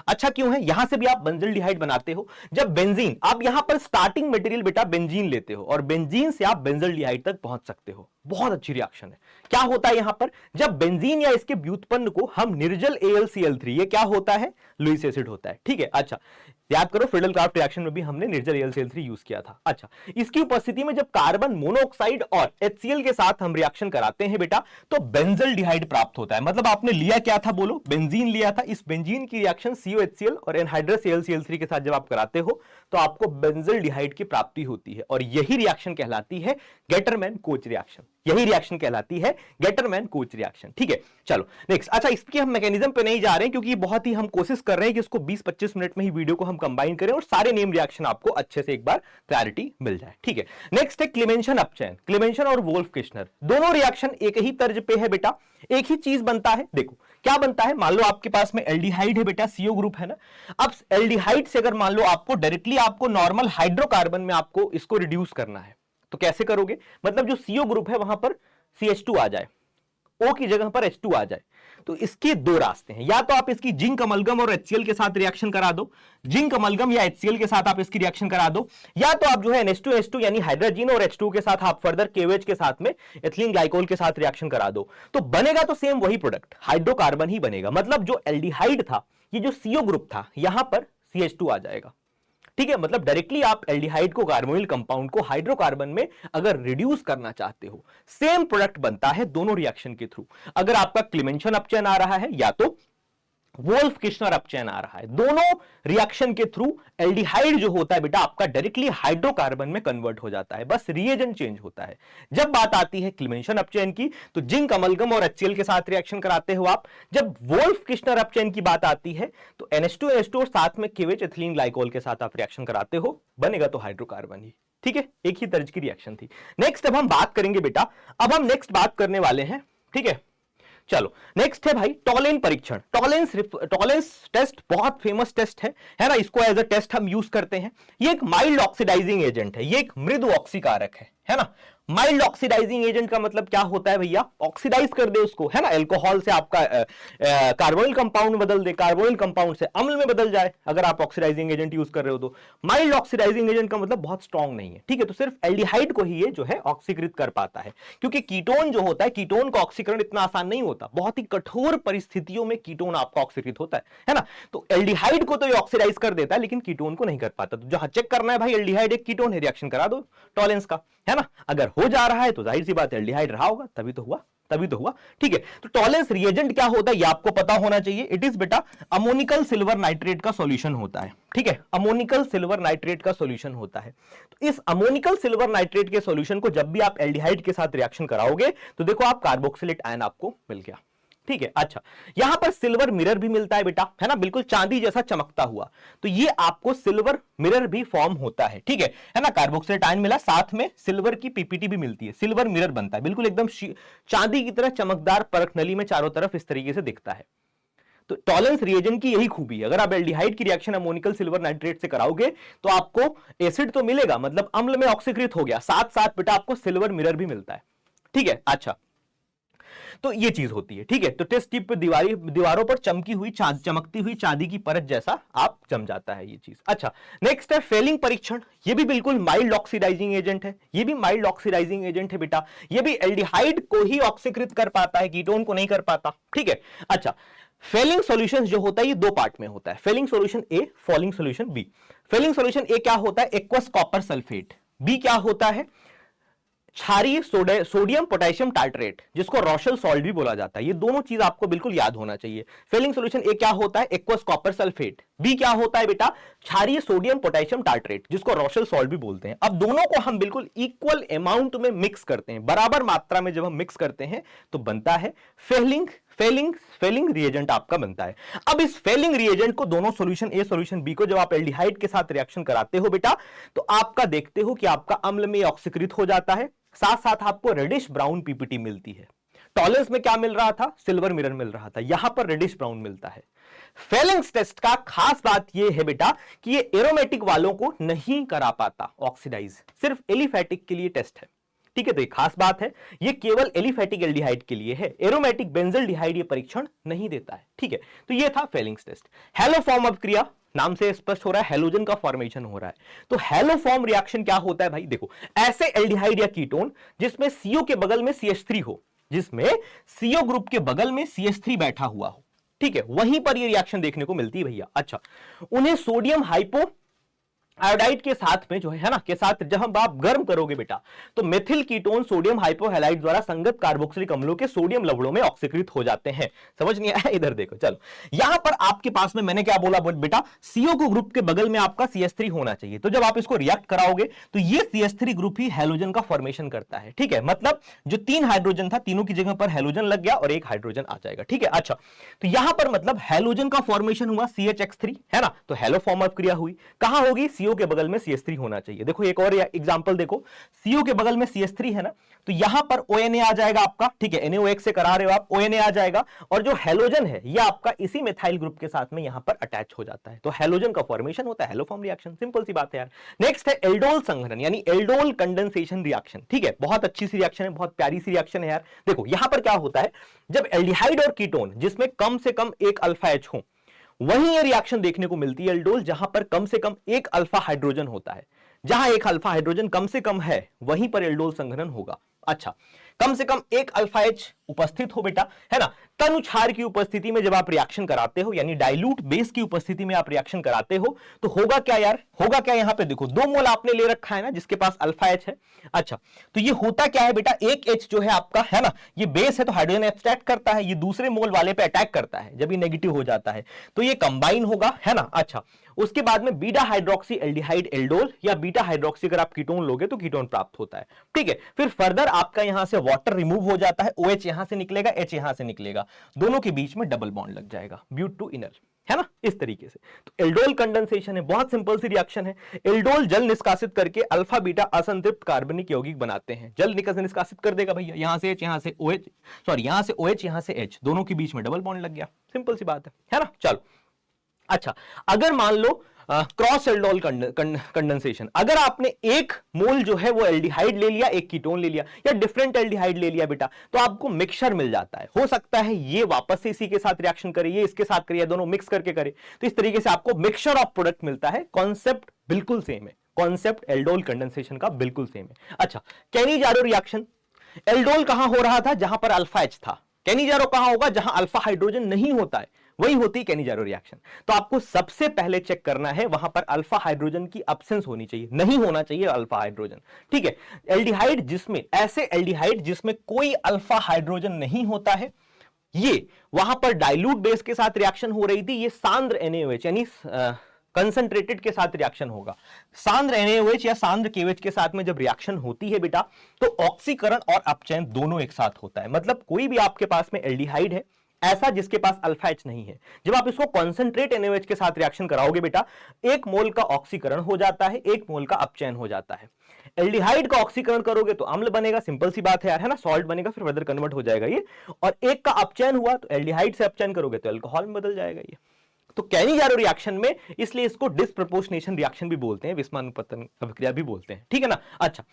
अच्छा क्यों है? यहां से भी आप बेंजल्डिहाइड बनाते हो। जब बेंजीन, आप यहां पर स्टार्टिंग मटेरियल बेटा बेंजीन लेते हो और बेंजीन से आप बेंजल्डिहाइड तक पहुंच सकते हो। बहुत अच्छी रिएक्शन है। क्या होता है यहां पर? जब बेंजीन या इसके व्युत्पन्न को हम निर्जल AlCl3, ये क्या होता है? लुईस एसिड होता है। ठीक है, अच्छा याद करो फिडेल-क्राफ्ट रिएक्शन में भी हमने निर्जल AlCl3 यूज किया था। अच्छा, इसकी उपस्थिति में जब कार्बन मोनोऑक्साइड और HCl के साथ हम रिएक्शन कराते हैं बेटा, तो बेंजल्डिहाइड प्राप्त होता है। मतलब आपने लिया क्या था? बोलो, बेंजीन लिया था। इस बेंजीन की रिएक्शन COHCl और एनहाइड्रस AlCl3 के साथ जब आप कराते हो तो आपको बेंजल्डिहाइड की प्राप्ति होती है और यही रिएक्शन कहलाती है गेटरमैन कोच रिएक्शन। यही रिएक्शन कहलाती है गेटरमैन कोच रिएक्शन। ठीक है, चलो नेक्स्ट। अच्छा, इसकी हम मैकेनिज्म पे नहीं जा रहे हैं क्योंकि बहुत ही हम कोशिश कर रहे हैं कि इसको 20-25 मिनट में ही वीडियो को हम कंबाइन करें और सारे नेम रिएक्शन आपको अच्छे से एक बार क्लैरिटी मिल जाए। ठीक है, नेक्स्ट है क्लेमेंशन अपचयन। क्लेमेंशन और वोल्फ किश्नर दोनों रिएक्शन एक ही तर्ज पे है बेटा, एक ही चीज बनता है। देखो क्या बनता है, मान लो आपके पास में एल्डिहाइड है बेटा, CO ग्रुप है ना। अब एल्डिहाइड से अगर मान लो आपको डायरेक्टली आपको नॉर्मल हाइड्रोकार्बन में आपको इसको रिड्यूस करना है, तो कैसे करोगे? मतलब जो CO ग्रुप है वहां पर CH2 आ जाए, O की जगह पर H2 आ जाए। तो इसके दो रास्ते हैं, या तो आप इसकी जिंक अमलगम और HCl के साथ रिएक्शन करा दो, जिंक अमलगम या HCl के साथ आप इसकी रिएक्शन करा दो, या तो आप जो है NH2H2 यानी हाइड्रोजन और H2 के साथ आप फर्दर KOH के साथ में एथिलीन ग्लाइकोल के साथ रिएक्शन करा दो। तो बनेगा तो सेम वही प्रोडक्ट, हाइड्रोकार्बन ही बनेगा। मतलब जो एल्डिहाइड था, ये जो CO ग्रुप था, यहां पर CH2 आ जाएगा। ठीक है, मतलब डायरेक्टली आप एल्डिहाइड को, कार्बोनिल कंपाउंड को हाइड्रोकार्बन में अगर रिड्यूस करना चाहते हो, सेम प्रोडक्ट बनता है दोनों रिएक्शन के थ्रू। अगर आपका क्लेमेंशन अपचयन आ रहा है या तो वोल्फ किश्नर अपचयन आ रहा है, दोनों रिएक्शन के थ्रू एल्डिहाइड जो होता है बेटा आपका डायरेक्टली हाइड्रोकार्बन में कन्वर्ट हो जाता है, बस रिएजेंट चेंज होता है। जब बात आती है क्लेमेंशन अपचयन की, तो जिंक अमलगम और HCl के साथ रिएक्शन कराते हो आप। जब वोल्फ किश्नर अपचयन की बात आती है तो NH2H2 और साथ में KOH एथिलीन ग्लाइकोल के साथ आप रिएक्शन कराते हो, बनेगा तो हाइड्रोकार्बन ही। ठीक है, एक ही तर्ज की रिएक्शन थी। नेक्स्ट अब हम बात करेंगे बेटा, अब हम नेक्स्ट बात करने वाले हैं। ठीक है, चलो नेक्स्ट है भाई टॉलेन परीक्षण। टॉलेंस टेस्ट बहुत फेमस टेस्ट है ना। इसको एज अ टेस्ट हम यूज करते हैं। ये एक माइल्ड ऑक्सीडाइजिंग एजेंट है, ये एक मृदु ऑक्सीकारक है ना। माइल्ड ऑक्सीडाइजिंग एजेंट का मतलब क्या होता है भैया? ऑक्सीडाइज कर दे उसको, है ना। अल्कोहल से आपका कार्बोनिल कंपाउंड बदल दे, कार्बोनिल कंपाउंड से अम्ल में बदल जाए, अगर आप ऑक्सीडाइजिंग एजेंट यूज कर रहे हो तो। माइल्ड ऑक्सीडाइजिंग एजेंट का मतलब बहुत स्ट्रॉन्ग नहीं है। ठीक है, तो सिर्फ एल्डिहाइड को ही ये जो है ऑक्सीकृत कर पाता है, क्योंकि कीटोन जो होता है, कीटोन का ऑक्सीकरण इतना आसान नहीं होता, बहुत ही कठोर परिस्थितियों में कीटोन आपका ऑक्सीकृत होता है ना। तो एल्डिहाइड को तो ये ऑक्सीडाइज कर देता है लेकिन कीटोन को नहीं कर पाता। तो जहां चेक करना है भाई एल्डिहाइड एक कीटोन है, रिएक्शन करा दो टॉलेंस का, है ना। अगर हो जा रहा है तो जाहिर सी बात है एल्डिहाइड रहा होगा, तभी तो हुआ। ठीक है, तो टॉलेंस रिएजेंट क्या होता है ये आपको पता होना चाहिए। इट इज बेटा अमोनिकल सिल्वर नाइट्रेट का सॉल्यूशन होता है। ठीक है, अमोनिकल सिल्वर नाइट्रेट का सॉल्यूशन होता है। तो इस अमोनिकल सिल्वर नाइट्रेट के सॉल्यूशन को जब भी आप एल्डिहाइड के साथ रिएक्शन कराओगे तो देखो आप कार्बोक्सिलेट आयन आपको मिल गया। ठीक है, अच्छा यहां पर सिल्वर मिरर भी मिलता है बेटा, है ना, बिल्कुल चांदी जैसा चमकता हुआ। तो ये आपको सिल्वर मिरर भी फॉर्म होता है। ठीक है ना, कार्बोक्सिलेट आयन मिला, साथ में सिल्वर की पीपीटी भी मिलती है, सिल्वर मिरर बनता है, बिल्कुल एकदम चांदी की तरह चमकदार परख नली में चारों तरफ इस तरीके से दिखता है। तो टॉलेंस रिएजेंट की यही खूबी है। अगर आप एल्डिहाइड की रिएक्शन अमोनिकल सिल्वर नाइट्रेट से कराओगे तो आपको एसिड तो मिलेगा, मतलब अम्ल में ऑक्सीकृत हो गया, साथ साथ बेटा आपको सिल्वर मिरर भी मिलता है। ठीक है, अच्छा तो ये चीज होती है। ठीक है, तो टेस्ट टिप पे दीवारों पर चमकती हुई चांदी की परत जैसा आप जम जाता है ये चीज। अच्छा नेक्स्ट है फेलिंग परीक्षण। ये भी बिल्कुल माइल्ड ऑक्सीडाइजिंग एजेंट है, ये भी माइल्ड ऑक्सीडाइजिंग एजेंट है बेटा। ये भी एल्डिहाइड को ही ऑक्सीकृत कर पाता है, कीटोन को नहीं कर पाता। ठीक है, अच्छा फेलिंग सॉल्यूशंस जो होता है ये दो पार्ट में होता है, Fehling solution A, Fehling solution B. Fehling solution A क्या होता है? Aqueous copper sulphate. बी क्या होता है? क्षारीय सोडियम पोटेशियम टार्ट्रेट, जिसको रोशल सॉल्ट भी बोला जाता है। ये दोनों चीज आपको बिल्कुल याद होना चाहिए। फेलिंग सॉल्यूशन ए क्या होता है? Aqueous copper sulphate. बी क्या होता है बेटा? क्षारीय सोडियम पोटेशियम टार्ट्रेट, जिसको रोशल सॉल्ट भी बोलते हैं। अब दोनों को हम बिल्कुल इक्वल अमाउंट में मिक्स करते हैं, बराबर मात्रा में जब हम मिक्स करते हैं तो बनता है फेलिंग फेलिंग रिएजेंट आपका बनता है। अब इस फेलिंग रिएजेंट को दोनों सॉल्यूशन ए सॉल्यूशन बी को जब आप एल्डिहाइड के साथ रिएक्शन कराते हो बेटा, तो आपका देखते हो कि आपका अम्ल में ऑक्सीकृत हो जाता है, साथ साथ आपको रेडिश ब्राउन पीपीटी मिलती है। टॉलेंस में क्या मिल रहा था? सिल्वर मिरर मिल रहा था, यहां पर रेडिश ब्राउन मिलता है। फेलिंग्स टेस्ट का खास बात यह है बेटा कि ये एरोमेटिक वालों को नहीं करा पाता ऑक्सीडाइज, सिर्फ एलिफैटिक के लिए टेस्ट है। ठीक है, तो ये खास बात है, ये केवल एलिफैटिक एल्डिहाइड के लिए है, एरोमेटिक बेंजल्डिहाइड ये परीक्षण नहीं देता है। ठीक है, तो ये था फेलिंग्स टेस्ट। हैलोफॉर्म अपक्रिया, नाम से स्पष्ट हो रहा है हैलोजन का फॉर्मेशन हो रहा है। तो हैलोफॉर्म रिएक्शन क्या होता है भाई? देखो, ऐसे एल्डिहाइड या कीटोन जिसमें सीओ के बगल में CH3 हो, जिसमें सीओ ग्रुप के बगल में CH3 बैठा हुआ हो, ठीक है, वहीं पर ये रिएक्शन देखने को मिलती है भैया। अच्छा, उन्हें सोडियम हाइपो आयोडाइड के साथ में जो है ना, के साथ जब हम आप गर्म करोगे बेटा, तो मेथिल कीटोन सोडियम हाइपोहैलाइड द्वारा संगत कार्बोक्सिलिक अम्लों के सोडियम लवणों में ऑक्सीकृत हो जाते हैं। समझ नहीं आया? इधर देखो, चलो यहां पर आपके पास में मैंने क्या बोला बेटा, CO को ग्रुप के बगल में आपका CH3 होना चाहिए। तो जब आप इसको रिएक्ट कराओगे तो ये CH3 ग्रुप ही हैलोजन का फॉर्मेशन करता है। ठीक है, मतलब जो 3 हाइड्रोजन था, तीनों की जगह पर हैलोजन लग गया और एक हाइड्रोजन आ जाएगा। ठीक है, अच्छा, तो यहां पर मतलब हैलोजन का फॉर्मेशन हुआ CHX3, है ना, तो हैलोफॉर्म अपक्रिया हुई। कहां होगी? CO के बगल में CH3 होना चाहिए। देखो एक और एग्जांपल देखो, CO के बगल में CH3 है ना, तो यहां पर ONA आ जाएगा आपका। ठीक है, NaOH से करा रहे हो आप, ONA आ जाएगा, और जो हैलोजन है ये आपका इसी मेथाइल ग्रुप के साथ में यहां पर अटैच हो जाता है, तो हैलोजन का फॉर्मेशन होता है, हैलोफॉर्म रिएक्शन। सिंपल सी बात है यार। नेक्स्ट है एल्डोल संघनन यानी एल्डोल कंडेंसेशन रिएक्शन। ठीक है, बहुत अच्छी सी रिएक्शन है, बहुत प्यारी सी रिएक्शन है यार। देखो यहां पर क्या होता है, जब एल्डिहाइड और कीटोन जिसमें कम से कम एक अल्फा H हो, वहीं ये रिएक्शन देखने को मिलती है एल्डोल, जहां पर कम से कम एक अल्फा हाइड्रोजन होता है। जहां एक अल्फा हाइड्रोजन कम से कम है, वहीं पर एल्डोल संघनन होगा। अच्छा, कम से कम एक अल्फा H उपस्थित हो बेटा, है ना, तनु क्षार की उपस्थिति में जब आप रिएक्शन कराते हो, यानी डाइल्यूट बेस की उपस्थिति में आप रिएक्शन कराते हो, तो होगा क्या यार? होगा क्या? यहां पे देखो 2 मोल आपने ले रखा है ना, जिसके पास अल्फा H है। अच्छा, तो ये होता क्या है बेटा, एक H जो है आपका, है ना, ये बेस है तो हाइड्रोजन एब्स्ट्रैक्ट करता है, ये दूसरे मोल वाले पे अटैक करता है, जब ये नेगेटिव हो जाता है तो ये कंबाइन होगा, है ना। अच्छा, उसके बाद में बीटा हाइड्रोक्सी एल्डिहाइड एल्डोल या बीटा हाइड्रोक्सी अगर आप कीटोन लोगे तो कीटोन प्राप्त होता है। ठीक है, फिर फर्दर आपका यहां से वाटर रिमूव हो जाता है, OH यहां से निकलेगा, H यहां से निकलेगा, दोनों के बीच में डबल बॉन्ड लग जाएगा, ब्यूट टू इनर, है ना, इस तरीके से। तो एल्डोल कंडेंसेशन है, बहुत सिंपल सी रिएक्शन है। एल्डोल जल निष्कासित करके अल्फा बीटा असंतृप्त कार्बनिक यौगिक बनाते हैं। जल निष्कासित कर देगा भैया, यहां से H, यहां से OH, सॉरी यहां से OH, यहां से H, दोनों के बीच में डबल बॉन्ड लग गया। सिंपल सी बात है ना। चलो, अच्छा, अगर मान लो क्रॉस एल्डोल कंडेंसेशन, अगर आपने एक मोल जो है वो एल्डिहाइड ले लिया, एक कीटोन ले लिया, या डिफरेंट एल्डिहाइड ले लिया बेटा, तो आपको मिक्सचर मिल जाता है। हो सकता है ये वापस से इसी के साथ रिएक्शन करे, ये इसके साथ करे, या दोनों मिक्स करके करे, तो इस तरीके से आपको मिक्सचर ऑफ प्रोडक्ट मिलता है। कॉन्सेप्ट बिल्कुल सेम है, कॉन्सेप्ट एल्डोल कंडेंसेशन का बिल्कुल सेम है। अच्छा, कैनिजारो रिएक्शन, एल्डोल कहां हो रहा था? जहां पर अल्फा H था। कैनिजारो कहां होगा? जहां अल्फा हाइड्रोजन नहीं होता है, वही होती है कैनिजारो रिएक्शन। तो आपको सबसे पहले चेक करना है, वहां पर अल्फा हाइड्रोजन की अब्सेंस होनी चाहिए, नहीं होना चाहिए अल्फा हाइड्रोजन। ठीक है, एल्डिहाइड जिसमें, ऐसे एल्डिहाइड जिसमें कोई अल्फा हाइड्रोजन नहीं होता है, ये वहां पर डाइल्यूट बेस के साथ रिएक्शन हो रही थी, ये सांद्र NaOH यानी कंसंट्रेटेड के साथ रिएक्शन होगा। सांद्र NaOH या सांद्र KOH के साथ में जब रिएक्शन होती है बेटा, तो ऑक्सीकरण और अपचयन दोनों एक साथ होता है। मतलब कोई भी आपके पास में एल्डिहाइड है ऐसा जिसके पास अल्फा H नहीं है, जब आप इसको कॉन्सेंट्रेट NaOH के साथ रिएक्शन कराओगे बेटा, एक मोल का ऑक्सीकरण हो जाता है, एक मोल का अपचयन हो जाता है। एल्डिहाइड का ऑक्सीकरण करोगे तो अम्ल बनेगा, सिंपल सी बात है यार, है ना, सॉल्ट बनेगा, फिर फर्दर कन्वर्ट हो जाएगा ये, और एक का अपचयन हुआ तो एल्डिहाइड से अपचयन करोगे तो अल्कोहल में बदल जाएगा ये। तो कैनिजारो रिएक्शन में, इसलिए इसको डिस्प्रपोर्शनेशन रिएक्शन भी बोलते हैं, विस्मानुपातन अभिक्रिया भी बोलते हैं। ठीक है ना। अच्छा,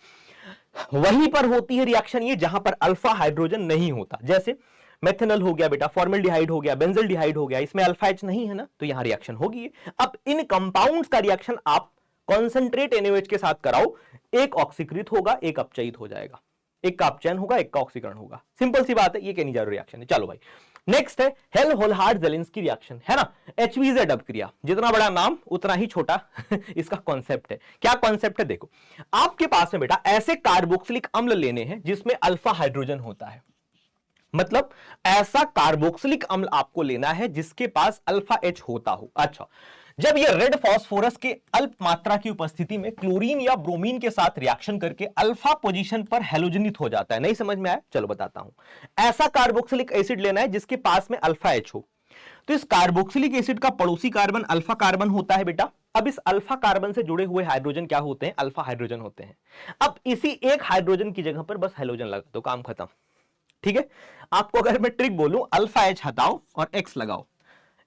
वहीं पर होती है रिएक्शन ये जहां पर अल्फा हाइड्रोजन नहीं होता, जैसे मेथनॉल हो गया बेटा, फॉर्मल्डिहाइड हो गया, बेंजल्डिहाइड हो गया, इसमें अल्फा H नहीं है ना, तो यहां रिएक्शन होगी। अब इन कंपाउंड्स का रिएक्शन आप कॉन्सेंट्रेट NaOH के साथ कराओ, एक ऑक्सीकृत होगा, एक अपचयित हो जाएगा, एक का अपचयन होगा, एक का ऑक्सीकरण होगा। सिंपल सी बात है, ये कैनिजारो रिएक्शन है। चलो भाई, नेक्स्ट है हेल-होल्हार्ड-जेलेंस्की रिएक्शन, है ना, HVZ अपक्रिया, जितना बड़ा नाम उतना ही छोटा इसका कॉन्सेप्ट है। क्या कॉन्सेप्ट है? देखो, आपके पास में बेटा ऐसे कार्बोक्सिलिक अम्ल लेने हैं जिसमें अल्फा हाइड्रोजन होता है, मतलब ऐसा कार्बोक्सिलिक अम्ल आपको लेना है जिसके पास अल्फा H होता हो। अच्छा, जब ये रेड फास्फोरस के अल्प मात्रा की उपस्थिति में क्लोरीन या ब्रोमीन के साथ रिएक्शन करके अल्फा पोजीशन पर हैलोजनित हो जाता है। नहीं समझ में आया? चलो बताता हूं। ऐसा कार्बोक्सिलिक एसिड लेना है जिसके पास में अल्फा एच हो। तो इस कार्बोक्सिलिक एसिड का पड़ोसी कार्बन अल्फा कार्बन होता है बेटा। अब इस अल्फा कार्बन से जुड़े हुए हाइड्रोजन क्या होते हैं? अल्फा हाइड्रोजन होते हैं। अब इसी एक हाइड्रोजन की जगह पर बस हैलोजन लगा दो, काम खत्म। ठीक है, आपको अगर मैं ट्रिक बोलूं, अल्फा एच हटाओ और एक्स लगाओ,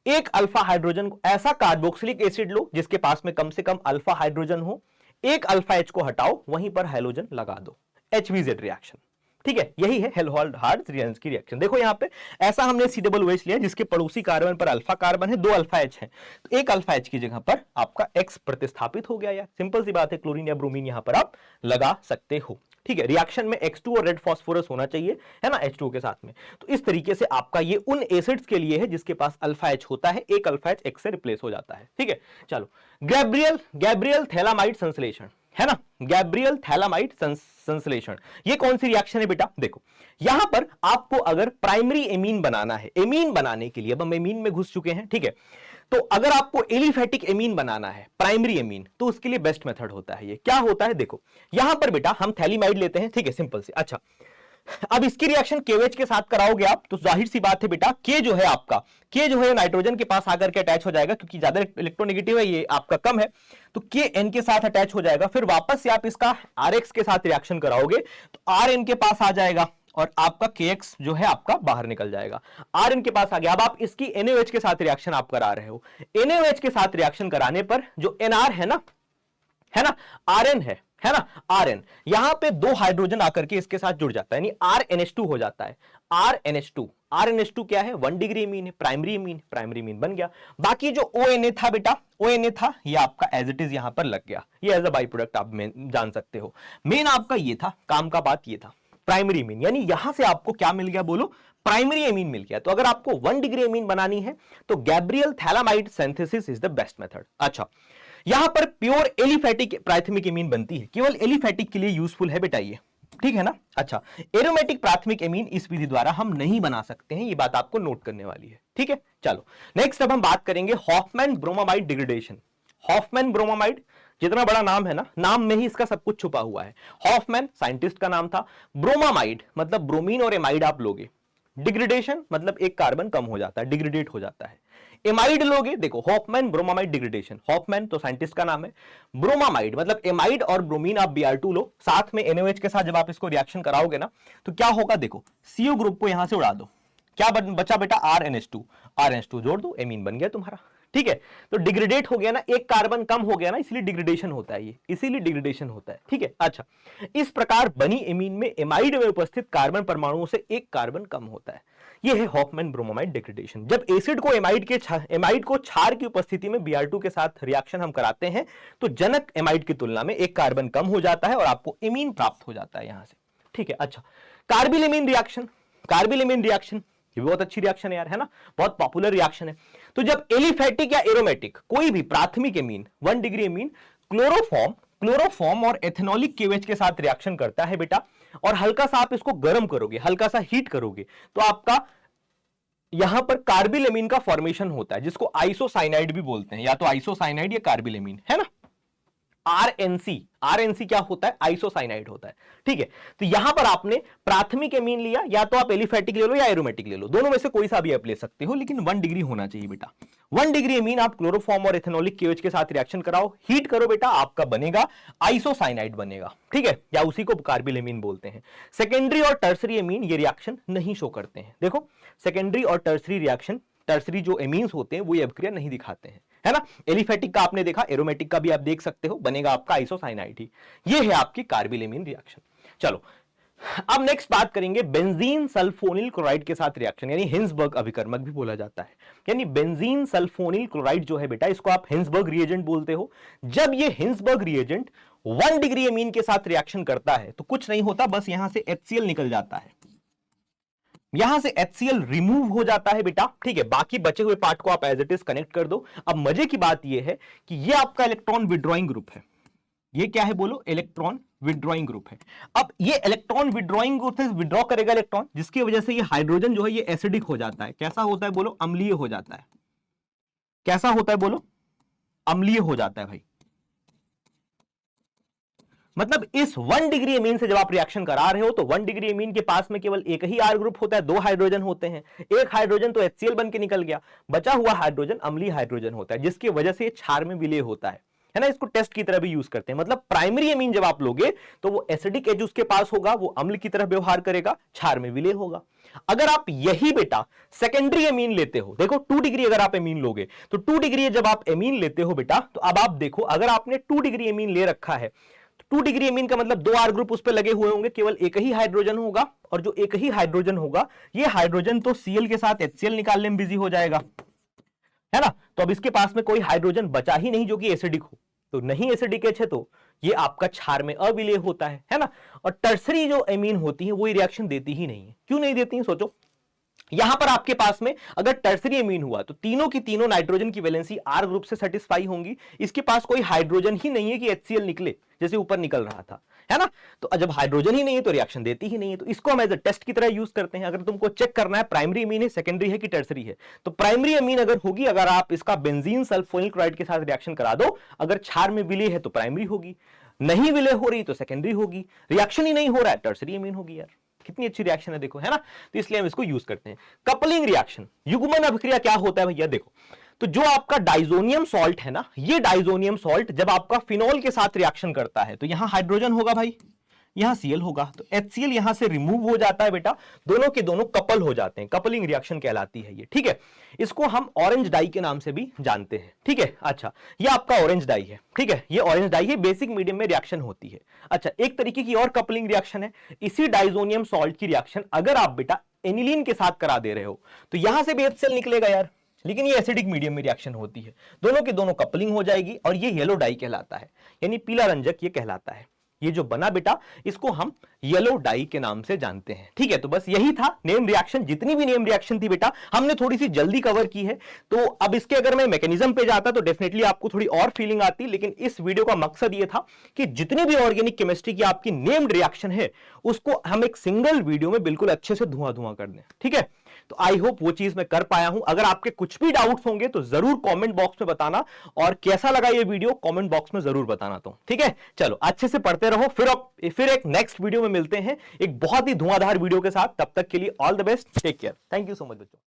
एक अल्फा हाइड्रोजन को, ऐसा कार्बोक्सिलिक एसिड लो जिसके पास में कम से कम अल्फा हाइड्रोजन हो, एक अल्फा एच को हटाओ, वहीं पर हाइड्रोजन लगा दो, HVZ रिएक्शन। ठीक है, यही है हेल्होल्ट्ज-हार्ट्ज की रिएक्शन। देखो यहां पे ऐसा हमने COOH लिया जिसके पड़ोसी कार्बन पर अल्फा कार्बन है, दो अल्फा एच है, तो एक अल्फा एच की जगह पर आपका एक्स प्रतिस्थापित हो गया। यार सिंपल सी बात है, क्लोरीन या ब्रोमीन यहां पर आप लगा सकते हो। ठीक है, रिएक्शन में X2 और रेड फास्फोरस होना चाहिए, है ना, H2 के साथ में। तो इस तरीके से आपका ये उन एसिड्स के लिए है जिसके पास अल्फा एच होता है, एक अल्फा एच एक्स से रिप्लेस हो जाता है। ठीक है, चलो गैब्रियल थैलामाइड संश्लेषण, है ना, गैब्रियल थैलामाइड संश्लेषण, ये कौन सी रिएक्शन है बेटा? देखो यहां पर आपको अगर प्राइमरी एमीन बनाना है, एमीन बनाने के लिए, अब हम एमीन में घुस चुके हैं। ठीक है, तो अगर आपको एलिफेटिक एमीन बनाना है, प्राइमरी एमीन, तो उसके लिए बेस्ट मेथड होता है ये। क्या होता है? देखो यहां पर बेटा हम थैलीमाइड लेते हैं। ठीक है, सिंपल से। अच्छा, अब इसकी रिएक्शन KOH के साथ कराओगे आप, तो जाहिर सी बात है बेटा, K जो है आपका, K जो है नाइट्रोजन के पास आकर के अटैच हो जाएगा, क्योंकि ज्यादा इलेक्ट्रोनेगेटिव है, ये आपका कम है, तो K N के साथ अटैच हो जाएगा। फिर वापस से आप इसका RX के साथ रिएक्शन कराओगे तो RN के पास आ जाएगा और आपका KX जो है आपका बाहर निकल जाएगा, RN के पास आ गया। अब आप इसकी NaOH के साथ रिएक्शन आप करा रहे हो, NaOH के साथ रिएक्शन कराने पर जो NR है ना, RN है ना, RN, यहां पे दो हाइड्रोजन आकर के इसके साथ जुड़ जाता है, यानी RNH2 हो जाता है। RNH2 क्या है? 1 डिग्री एमीन है, प्राइमरी एमीन बन गया। बाकी जो ONA था बेटा, ONA था, ये आपका एज इट इज यहां पर लग गया, ये एज अ बाई प्रोडक्ट आप जान सकते हो। मेन आपका ये था, काम का बात ये था, प्राइमरी एमीन, यानी यहां से आपको क्या मिल गया? बोलो, प्राइमरी एमीन मिल गया। तो अगर आपको 1 डिग्री एमीन बनानी है तो Gabriel phthalimide synthesis is the best method. अच्छा, यहां पर प्योर एलिफेटिक प्राथमिक एमीन बनती है, केवल एलिफेटिक के लिए यूजफुल है बेटा ये, ठीक है ना। अच्छा, एरोमेटिक प्राथमिक एमीन इस विधि द्वारा हम नहीं बना सकते हैं, ये बात आपको नोट करने वाली है, ठीक है। चलो नेक्स्ट अब हम बात करेंगे Hofmann bromamide degradation. Hofmann bromamide, जितना बड़ा नाम है ना, नाम में ही इसका सब कुछ छुपा हुआ है। हॉफमैन साइंटिस्ट का नाम था, ब्रोमामाइड मतलब ब्रोमीन और एमाइड आप लोगे, डिग्रेडेशन मतलब एक कार्बन कम हो जाता है, डिग्रेडेट हो जाता है। एमाइड लोगे, देखो हॉफमैन ब्रोमामाइड डिग्रेडेशन, हॉफमैन तो साइंटिस्ट का नाम है, ब्रोमामाइड मतलब एमाइड और ब्रोमीन आप Br2 लो, साथ में NaOH के साथ जब आप इसको रिएक्शन कराओगे ना तो क्या होगा, देखो CO ग्रुप को यहां से उड़ा दो, क्या बचा बेटा, RNH2 जोड़ दो, एमीन बन गया तुम्हारा, ठीक है। तो डिग्रेडेट हो गया ना, एक कार्बन कम हो गया ना, इसलिए डिग्रेडेशन होता है, ये इसीलिए डिग्रेडेशन होता है, ठीक है। अच्छा, इस प्रकार बनी एमीन में एमाइड में उपस्थित कार्बन परमाणुओं से एक कार्बन कम होता है, ये है हॉफमैन ब्रोमामाइड डिग्रेडेशन। जब एसिड को एमाइड को क्षार की उपस्थिति में Br2 के साथ रिएक्शन हम कराते हैं तो जनक एमाइड की तुलना में एक कार्बन कम हो जाता है और आपको एमीन प्राप्त हो जाता है यहां से, ठीक है। अच्छा, कार्बिल एमीन रिएक्शन, ये भी बहुत अच्छी रिएक्शन है यार, है ना, बहुत पॉपुलर रिएक्शन है। तो जब एलिफेटिक या एरोमेटिक कोई भी प्राथमिक एमीन 1 डिग्री एमीन क्लोरोफॉर्म और एथेनॉलिक KOH के साथ रिएक्शन करता है बेटा, और हल्का सा आप इसको गर्म करोगे, हल्का सा हीट करोगे, तो आपका यहां पर कार्बिल एमीन का फॉर्मेशन होता है, जिसको आइसोसाइनाइड भी बोलते हैं, या तो आइसोसाइनाइड या कार्बिल एमीन, है ना। आरएनसी क्या होता है, आइसोसाइनाइड होता है, ठीक है। तो यहां पर आपने प्राथमिक एमीन लिया, या तो आप एलिफेटिक ले लो या एरोमेटिक ले लो, दोनों में से कोई सा भी आप ले सकते हो, लेकिन 1 डिग्री होना चाहिए बेटा। 1 डिग्री एमीन आप क्लोरोफॉर्म और एथेनॉलिक KOH के साथ रिएक्शन कराओ, हीट करो बेटा, आपका बनेगा आइसोसाइनाइड बनेगा, ठीक है, या उसी को कार्बिल एमीन बोलते हैं। सेकेंडरी और टर्सरी एमीन ये रिएक्शन नहीं शो करते हैं, देखो सेकेंडरी और टर्सरी रिएक्शन, टर्सरी जो एमीन्स होते हैं वो ये अभिक्रिया नहीं दिखाते हैं, है ना। एलिफेटिक का आपने देखा, एरोमेटिक का भी आप देख सकते हो, बनेगा आपका आइसोसाइनाइड ही। ये है आपकी कार्बिल एमीन रिएक्शन। चलो अब नेक्स्ट बात करेंगे बेंजीन सल्फोनिल क्लोराइड के साथ रिएक्शन, यानी हिंसबर्ग अभिकर्मक भी बोला जाता है। यानी बेंजीन सल्फोनिल क्लोराइड जो है बेटा, इसको आप हिंसबर्ग रिएजेंट बोलते हो। जब ये हिंसबर्ग रिएजेंट 1 डिग्री एमीन के साथ रिएक्शन करता है तो कुछ नहीं होता, बस यहां से HCl निकल जाता है, यहां से HCl रिमूव हो जाता है बेटा, ठीक है। बाकी बचे हुए पार्ट को आप एज इट इज कनेक्ट कर दो। अब मजे की बात यह है कि ये आपका इलेक्ट्रॉन विड्रॉइंग ग्रुप है, ये क्या है बोलो, इलेक्ट्रॉन विड्रॉइंग ग्रुप है। अब ये इलेक्ट्रॉन विड्रॉइंग ग्रुप से विड्रॉ करेगा इलेक्ट्रॉन, जिसकी वजह से ये हाइड्रोजन जो है ये एसिडिक हो जाता है। कैसा होता है बोलो, अम्लीय हो जाता है। कैसा होता है बोलो, अम्लीय हो जाता है भाई। मतलब इस 1 डिग्री एमीन से जब आप रिएक्शन करा रहे हो तो 1 डिग्री एमीन के पास में केवल एक ही आर ग्रुप होता है, 2 हाइड्रोजन होते हैं, एक हाइड्रोजन तो HCl बन के निकल गया, बचा हुआ हाइड्रोजन अम्लीय हाइड्रोजन होता है, जिसकी वजह से क्षार में विलय होता है ना। इसको टेस्ट की तरह भी यूज करते हैं। मतलब प्राइमरी एमीन जब आप लोगे तो वो एसिडिक एज उसके पास होगा, वो अम्ल की तरह व्यवहार करेगा, क्षार में विलय होगा। अगर आप यही बेटा सेकेंडरी एमीन लेते हो, देखो 2 डिग्री अगर आप एमीन लोगे तो 2 डिग्री जब आप एमीन लेते हो बेटा, तो अब आप देखो अगर आपने 2 डिग्री एमीन ले रखा है, 2 डिग्री एमीन का मतलब 2 आर ग्रुप उस पर लगे हुए होंगे, केवल एक ही हाइड्रोजन होगा, और जो एक ही हाइड्रोजन होगा ये हाइड्रोजन तो Cl के साथ HCl निकालने में बिजी हो जाएगा, है ना। तो अब इसके पास में कोई हाइड्रोजन बचा ही नहीं जो कि एसिडिक हो, तो नहीं एसिडिक एच है तो ये आपका क्षार में अविलय होता है ना। और टर्सरी जो एमीन होती है वो रिएक्शन देती ही नहीं है। क्यों नहीं देती है सोचो, यहां पर आपके पास में अगर टर्सरी एमीन हुआ तो तीनों की तीनों नाइट्रोजन की वैलेंसी आर ग्रुप से सेटिस्फाई होंगी, इसके पास कोई हाइड्रोजन ही नहीं है कि HCl निकले जैसे ऊपर निकल रहा था, है ना। तो जब हाइड्रोजन ही नहीं है तो रिएक्शन देती ही नहीं है, तो इसको हम एज अ टेस्ट की तरह यूज करते हैं। अगर तुमको चेक करना है प्राइमरी एमीन है, सेकेंडरी है कि टर्सरी है, तो प्राइमरी एमीन अगर होगी, अगर आप इसका बेंजीन सल्फोनिल क्लोराइड के साथ रिएक्शन करा दो, अगर क्षार में विलय है तो प्राइमरी होगी, नहीं विलय हो रही तो सेकेंडरी होगी, रिएक्शन ही नहीं हो रहा है टर्सरी एमीन होगी। यार कितनी अच्छी रिएक्शन है देखो, है ना। तो इसलिए हम इसको यूज करते हैं। कपलिंग रिएक्शन, युग्मन अभिक्रिया क्या होता है भैया, देखो तो जो आपका डाइजोनियम सॉल्ट है ना, ये डाइजोनियम सॉल्ट जब आपका फिनॉल के साथ रिएक्शन करता है तो यहां हाइड्रोजन होगा भाई, यहां Cl होगा, तो HCl यहां से रिमूव हो जाता है बेटा, दोनों के दोनों कपल हो जाते हैं, कपलिंग रिएक्शन कहलाती है ये, ठीक है। इसको हम ऑरेंज डाई के नाम से भी जानते हैं, ठीक है। अच्छा ये आपका ऑरेंज डाई है, ठीक है, ये ऑरेंज डाई है, बेसिक मीडियम में रिएक्शन होती है। अच्छा एक तरीके की और कपलिंग रिएक्शन है, इसी डाइजोनियम सॉल्ट की रिएक्शन अगर आप बेटा एनिलीन के साथ करा दे रहे हो तो यहां से भी HCl निकलेगा यार, लेकिन ये एसिडिक मीडियम में रिएक्शन होती है, दोनों के दोनों कपलिंग हो जाएगी और ये येलो डाई कहलाता है, यानी पीला रंजक ये कहलाता है। ये जो बना बेटा इसको हम येलो डाई के नाम से जानते हैं, ठीक है। तो बस यही था नेम रिएक्शन, जितनी भी नेम रिएक्शन थी बेटा हमने थोड़ी सी जल्दी कवर की है। तो अब इसके अगर मैं मैकेनिज्म पे जाता तो डेफिनेटली आपको थोड़ी और फीलिंग आती, लेकिन इस वीडियो का मकसद ये था कि जितनी भी ऑर्गेनिक केमिस्ट्री की आपकी नेम्ड रिएक्शन है उसको हम एक सिंगल वीडियो में बिल्कुल अच्छे से धुआं कर दें, ठीक है। तो आई होप वो चीज मैं कर पाया हूं। अगर आपके कुछ भी डाउट्स होंगे तो जरूर कमेंट बॉक्स में बताना, और कैसा लगा ये वीडियो कमेंट बॉक्स में जरूर बताना, तो ठीक है। चलो अच्छे से पढ़ते रहो, फिर एक नेक्स्ट वीडियो में मिलते हैं एक बहुत ही धुआंधार वीडियो के साथ। तब तक के लिए all the best, take care, thank you so much बच्चों।